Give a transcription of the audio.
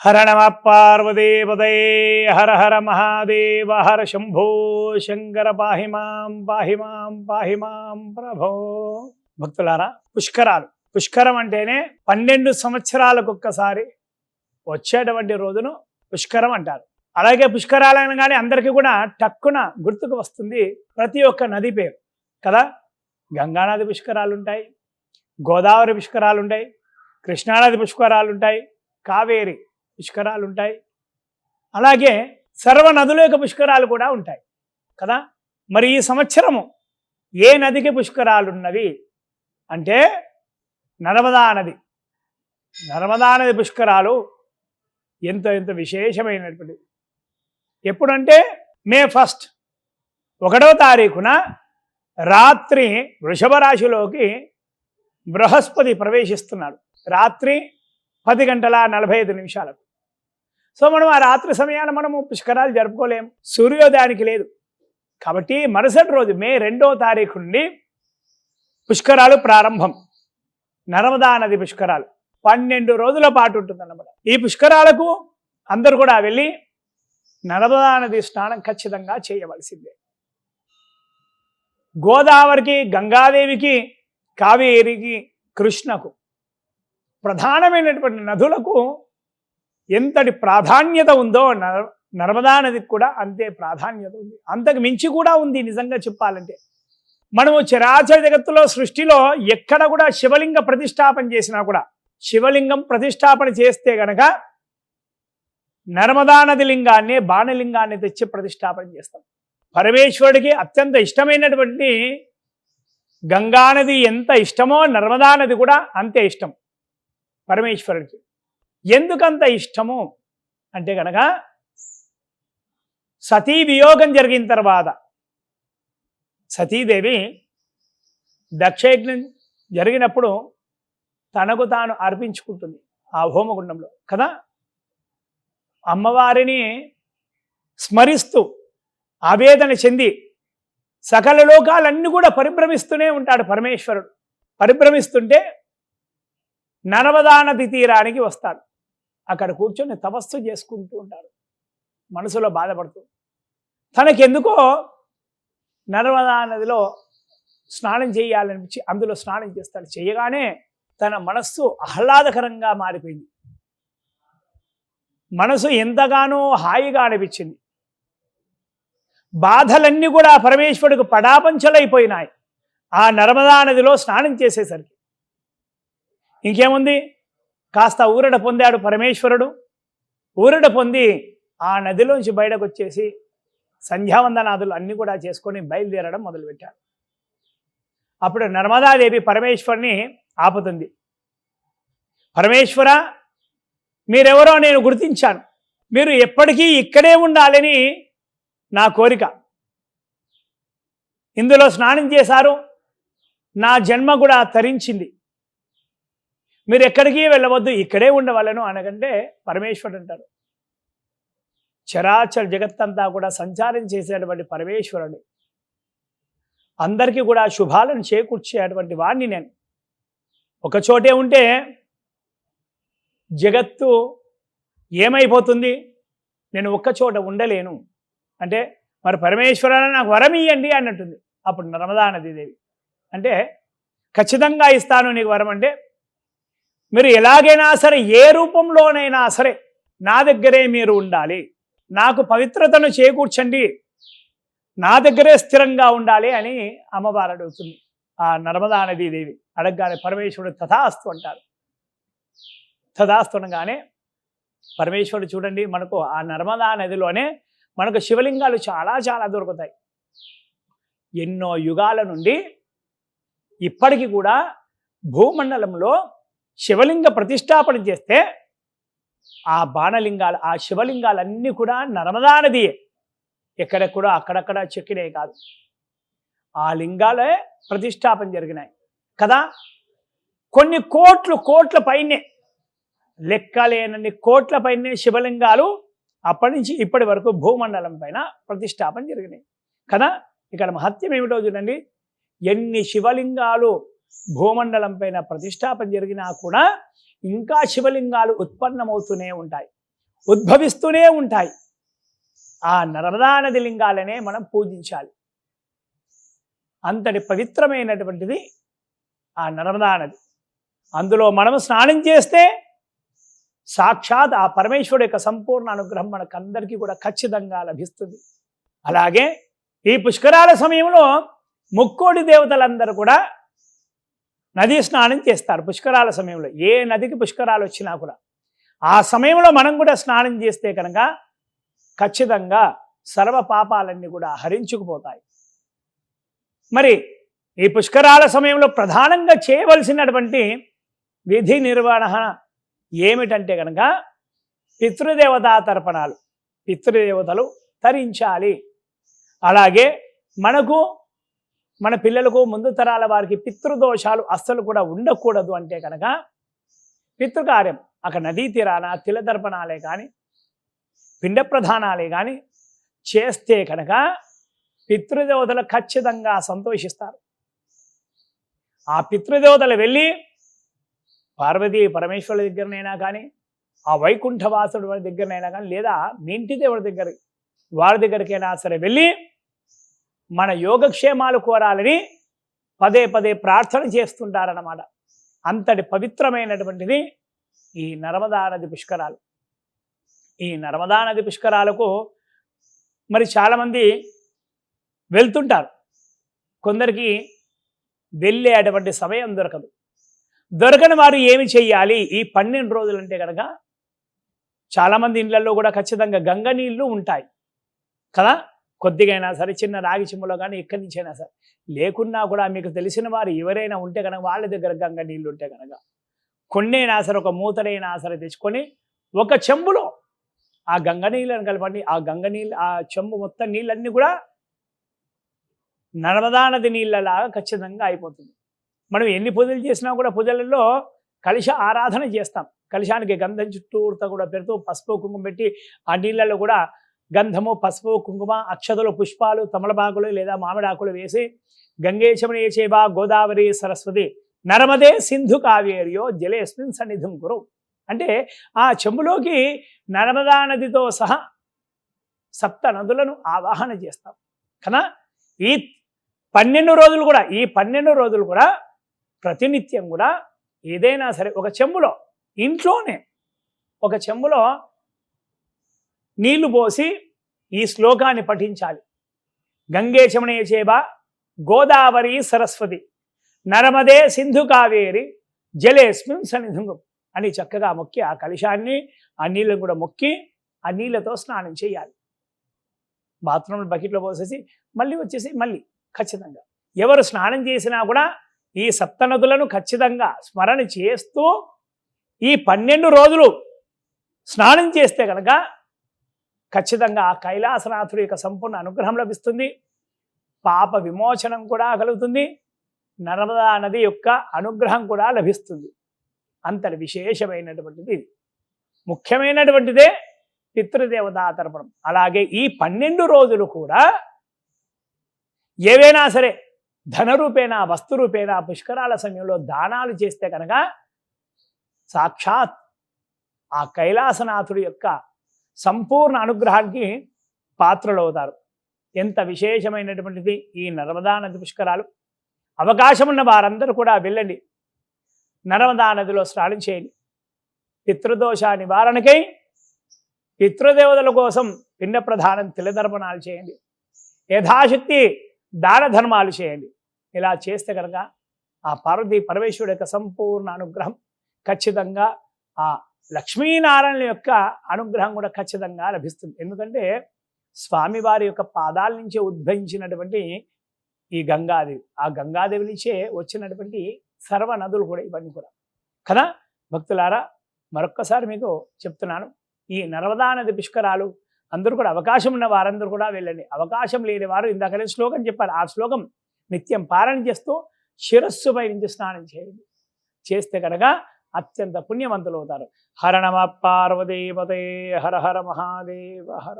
హర నమ పార్వదేవదయే హర హర మహాదేవ హర శంభో శంకర పాహి మాం పాహి మాం పాహి మాం ప్రభో. భక్తులారా, పుష్కరం అంటేనే 12 సంవత్సరాలకు ఒక్కసారి వచ్చేటువంటి రోజును పుష్కరం అంటారు. అలాగే పుష్కరాలు అనగానే అందరికీ కూడా టక్కున గుర్తుకు వస్తుంది ప్రతి ఒక్క నది పేరు కదా. గంగానది పుష్కరాలు ఉంటాయి, గోదావరి పుష్కరాలు ఉంటాయి, కృష్ణానది పుష్కరాలు ఉంటాయి, కావేరి పుష్కరాలు ఉంటాయి, అలాగే సర్వ నదుల యొక్క పుష్కరాలు కూడా ఉంటాయి కదా. మరి ఈ సంవత్సరము ఏ నదికి పుష్కరాలు ఉన్నవి అంటే నర్మదా నది. నర్మదా నది పుష్కరాలు ఎంతో విశేషమైనటువంటివి. ఎప్పుడంటే మే 1వ తారీఖున రాత్రి వృషభ రాశిలోకి బృహస్పతి ప్రవేశిస్తున్నాడు. రాత్రి 10:45 సో మనం ఆ రాత్రి సమయాన మనము పుష్కరాలు జరుపుకోలేము, సూర్యోదయానికి లేదు. కాబట్టి మరుసటి రోజు మే 2వ తారీఖు నుండి పుష్కరాలు ప్రారంభం. నర్మదా నది పుష్కరాలు 12 రోజుల పాటు ఉంటుందన్నమాట. ఈ పుష్కరాలకు అందరూ కూడా వెళ్ళి నర్మదా నది స్నానం ఖచ్చితంగా చేయవలసిందే. గోదావరికి, గంగాదేవికి, కావేరికి, కృష్ణకు ప్రధానమైనటువంటి నదులకు ఎంతటి ప్రాధాన్యత ఉందో నర్మదా నదికి కూడా అంతే ప్రాధాన్యత ఉంది. అంతకు మించి కూడా ఉంది. నిజంగా చెప్పాలంటే మనము చరాచర జగత్తులో సృష్టిలో ఎక్కడ కూడా శివలింగ ప్రతిష్టాపన చేసినా కూడా, శివలింగం ప్రతిష్టాపన చేస్తే గనక నర్మదా నది లింగాన్ని, బాణలింగాన్ని తెచ్చి ప్రతిష్టాపన చేస్తాం. పరమేశ్వరుడికి అత్యంత ఇష్టమైనటువంటి గంగానది ఎంత ఇష్టమో నర్మదా నది కూడా అంతే ఇష్టం పరమేశ్వరుడికి. ఎందుకంత ఇష్టము అంటే కనుక సతీ వియోగం జరిగిన తర్వాత సతీదేవి దక్షయజ్ఞం జరిగినప్పుడు తనకు తాను అర్పించుకుంటుంది ఆ హోమగుండంలో కదా. అమ్మవారిని స్మరిస్తూ ఆవేదన చెంది సకల లోకాలన్నీ కూడా పరిభ్రమిస్తూనే ఉంటాడు పరమేశ్వరుడు. పరిభ్రమిస్తుంటే నర్మదా నది తీరానికి వస్తాడు. అక్కడ కూర్చొని తపస్సు చేసుకుంటూ ఉంటాడు, మనసులో బాధపడుతూ. తనకెందుకో నర్మదా నదిలో స్నానం చేయాలనిపించి అందులో స్నానం చేస్తాడు. చేయగానే తన మనస్సు ఆహ్లాదకరంగా మారిపోయింది. మనసు ఎంతగానో హాయిగా అనిపించింది. బాధలన్నీ కూడా పరమేశ్వరుడికి పడాపంచలైపోయినాయి ఆ నర్మదా నదిలో స్నానం చేసేసరికి. ఇంకేముంది, కాస్త ఊరట పొందాడు పరమేశ్వరుడు. ఊరట పొంది ఆ నదిలోంచి బయటకు వచ్చేసి సంధ్యావందనాదులు అన్నీ కూడా చేసుకొని బయలుదేరడం మొదలుపెట్టాడు. అప్పుడు నర్మదాదేవి పరమేశ్వరుని ఆపుతుంది. పరమేశ్వర, మీరెవరో నేను గుర్తించాను. మీరు ఎప్పటికీ ఇక్కడే ఉండాలని నా కోరిక. ఇందులో స్నానం చేశారు, నా జన్మ కూడా తరించింది. మీరు ఎక్కడికి వెళ్ళవద్దు, ఇక్కడే ఉండవలను అనకంటే పరమేశ్వరుడు అంటాడు. చరాచర జగత్తంతా కూడా సంచారం చేసేటువంటి పరమేశ్వరుడు, అందరికీ కూడా శుభాలను చేకూర్చేటువంటి వాడిని నేను. ఒకచోటే ఉంటే జగత్తు ఏమైపోతుంది, నేను ఒక్కచోట ఉండలేను అంటే మరి పరమేశ్వరుని నాకు వరం ఇయ్యండి అన్నట్టుంది. అప్పుడు నర్మదా నదీదేవి అంటే ఖచ్చితంగా ఇస్తాను నీకు వరం. అంటే మీరు ఎలాగైనా సరే, ఏ రూపంలోనైనా సరే నా దగ్గరే మీరు ఉండాలి, నాకు పవిత్రతను చేకూర్చండి, నా దగ్గరే స్థిరంగా ఉండాలి అని అమ్మవారు అడుగుతుంది. ఆ నర్మదా నదీదేవి అడగగానే పరమేశ్వరుడు తథాస్తు అంటారు. తథాస్తు అనగానే పరమేశ్వరుడు చూడండి, మనకు ఆ నర్మదా నదిలోనే మనకు శివలింగాలు చాలా దొరుకుతాయి. ఎన్నో యుగాల నుండి ఇప్పటికీ కూడా భూమండలంలో శివలింగ ప్రతిష్టాపన చేస్తే ఆ బాణలింగాలు, ఆ శివలింగాలన్నీ కూడా నర్మదా నదియే. ఎక్కడెక్కడో అక్కడక్కడ చెక్కినే కాదు, ఆ లింగాలే ప్రతిష్టాపన జరిగినాయి కదా. కొన్ని కోట్ల పైనే, లెక్కలేనన్ని కోట్ల పైనే శివలింగాలు అప్పటి నుంచి ఇప్పటి వరకు భూమండలం పైన ప్రతిష్టాపన జరిగినాయి కదా. ఇక్కడ మహత్యం ఏమిటో చూడండి. ఎన్ని శివలింగాలు భూమండలం పైన ప్రతిష్టాపన జరిగినా కూడా ఇంకా శివలింగాలు ఉత్పన్నమవుతూనే ఉంటాయి. ఉద్భవిస్తూనే ఉంటాయి. ఆ నర్మదా నది లింగాలనే మనం పూజించాలి. అంతటి పవిత్రమైనటువంటిది ఆ నర్మదా నది. అందులో మనం స్నానం చేస్తే సాక్షాత్ ఆ పరమేశ్వరుడు యొక్క సంపూర్ణ అనుగ్రహం మనకందరికీ కూడా ఖచ్చితంగా లభిస్తుంది. అలాగే ఈ పుష్కరాల సమయంలో ముక్కోడి దేవతలందరూ కూడా నదీ స్నానం చేస్తారు. పుష్కరాల సమయంలో ఏ నదికి పుష్కరాలు వచ్చినా కూడా ఆ సమయంలో మనం కూడా స్నానం చేస్తే కనుక ఖచ్చితంగా సర్వ పాపాలన్నీ కూడా హరించుకుపోతాయి. మరి ఈ పుష్కరాల సమయంలో ప్రధానంగా చేయవలసినటువంటి విధి నిర్వహణ ఏమిటంటే కనుక పితృదేవతా తర్పణాలు, పితృదేవతలు తరించాలి. అలాగే మనకు మన పిల్లలకు ముందు తరాల వారికి పితృదోషాలు అస్సలు కూడా ఉండకూడదు అంటే కనుక పితృకార్యం అక్కడ నదీ తీరాన తిలతర్పణాలే కానీ పిండ ప్రధానాలే కానీ చేస్తే కనుక పితృదేవతలు ఖచ్చితంగా సంతోషిస్తారు. ఆ పితృదేవతలు వెళ్ళి పార్వతీ పరమేశ్వరుల దగ్గరనైనా కానీ ఆ వైకుంఠవాసుడు వారి దగ్గరనైనా కానీ లేదా మీ ఇంటి దేవుడి దగ్గర వారి దగ్గరికైనా సరే వెళ్ళి మన యోగక్షేమాలు కోరాలని పదే పదే ప్రార్థన చేస్తుంటారన్నమాట. అంతటి పవిత్రమైనటువంటిది ఈ నర్మదా నది పుష్కరాలు. ఈ నర్మదా నది పుష్కరాలకు మరి చాలామంది వెళ్తుంటారు. కొందరికి వెళ్ళే అటువంటి సమయం దొరకదు. దొరకని వారు ఏమి చెయ్యాలి? ఈ 12 రోజులు అంటే కనుక చాలామంది ఇళ్లలో కూడా ఖచ్చితంగా గంగ నీళ్లు ఉంటాయి కదా. కొద్దిగైనా సరే చిన్న రాగి చెంబులో కానీ ఎక్కడి నుంచైనా సరే, లేకున్నా కూడా మీకు తెలిసిన వారు ఎవరైనా ఉంటే కనుక వాళ్ళ దగ్గర గంగ నీళ్ళు ఉంటే కనుక కొన్నైనా సరే ఒక మూతడైనా సరే తెచ్చుకొని ఒక చెంబులో ఆ గంగ నీళ్ళని కలపండి. ఆ గంగ నీళ్ళు ఆ చెంబు మొత్తం నీళ్ళన్నీ కూడా నర్మదా నది నీళ్ళలాగా ఖచ్చితంగా అయిపోతుంది. మనం ఎన్ని పూజలు చేసినా కూడా పూజలలో కలశ ఆరాధన చేస్తాం. కలశానికి గంధం చుట్టూతా కూడా పెడుతూ పసుపు కుంకుమ పెట్టి ఆ నీళ్ళల్లో కూడా గంధము పసుపు కుంకుమ అక్షతలు పుష్పాలు తమలపాకులు లేదా మామిడాకులు వేసి గంగేశమనే చేబా గోదావరి సరస్వతి నర్మదే సింధు కావేర్యో జలేస్మిన్ సన్నిధిం కురు అంటే ఆ చెంబులోకి నర్మదా నదితో సహా 7 నదులను ఆవాహన చేస్తాం కదా. ఈ 12 రోజులు కూడా ఈ 12 రోజులు కూడా ప్రతినిత్యం కూడా ఏదైనా సరే ఒక చెంబులో ఇంట్లోనే ఒక చెంబులో నీళ్లు పోసి ఈ శ్లోకాన్ని పఠించాలి. గంగే చమనే చేబ గోదావరి సరస్వతి నర్మదే సింధు కావేరి జలేస్మిన్ సన్నిధిం అని చక్కగా మొక్కి ఆ కలశాన్ని ఆ నీళ్ళను కూడా మొక్కి ఆ నీళ్ళతో స్నానం చేయాలి. బాత్రూంలో బకెట్లో పోసేసి మళ్ళీ వచ్చేసి మళ్ళీ ఖచ్చితంగా ఎవరు స్నానం చేసినా కూడా ఈ 7 నదులను ఖచ్చితంగా స్మరణ చేస్తూ ఈ 12 రోజులు స్నానం చేస్తే కనుక ఖచ్చితంగా ఆ కైలాసనాథుడి యొక్క సంపూర్ణ అనుగ్రహం లభిస్తుంది. పాప విమోచనం కూడా కలుగుతుంది. నర్మదా నది యొక్క అనుగ్రహం కూడా లభిస్తుంది. అంతటి విశేషమైనటువంటిది ఇది. ముఖ్యమైనటువంటిదే పితృదేవతా తర్పణం. అలాగే ఈ 12 రోజులు కూడా ఏవైనా సరే ధనరూపేణ వస్తురూపేణ పుష్కరాల సమయంలో దానాలు చేస్తే కనుక సాక్షాత్ ఆ కైలాసనాథుడి యొక్క సంపూర్ణ అనుగ్రహానికి పాత్రలవుతారు. ఎంత విశేషమైనటువంటిది ఈ నర్మదా నది పుష్కరాలు. అవకాశం ఉన్న వారందరూ కూడా వెళ్ళండి, నర్మదా నదిలో స్నానం చేయండి. పితృదోష నివారణకై పితృదేవతల కోసం పిండ ప్రధానం తిలతర్పణాలు చేయండి. యథాశక్తి దాన ధర్మాలు చేయండి. ఇలా చేస్తే కనుక ఆ పార్వతీ పరమేశ్వరుడు యొక్క సంపూర్ణ అనుగ్రహం ఖచ్చితంగా ఆ లక్ష్మీనారాయణ యొక్క అనుగ్రహం కూడా ఖచ్చితంగా లభిస్తుంది. ఎందుకంటే స్వామివారి యొక్క పాదాల నుంచే ఉద్భవించినటువంటి ఈ గంగాదేవి, ఆ గంగాదేవి నుంచే వచ్చినటువంటి సర్వ నదులు కూడా ఇవన్నీ కూడా కదా. భక్తులారా, మరొక్కసారి మీకు చెప్తున్నాను, ఈ నర్మదా నది పుష్కరాలు అందరూ కూడా అవకాశం ఉన్న వారందరూ కూడా వెళ్ళండి. అవకాశం లేని వారు ఇందాకనే శ్లోకం చెప్పారు, ఆ శ్లోకం నిత్యం పారాయణ చేస్తూ శిరస్సుపై నుంచి స్నానం చేయండి. చేస్తే కనుక అత్యంత పుణ్యవంతులు అవుతారు. హర నమ పార్వతీపతే హర హర మహాదేవ హర.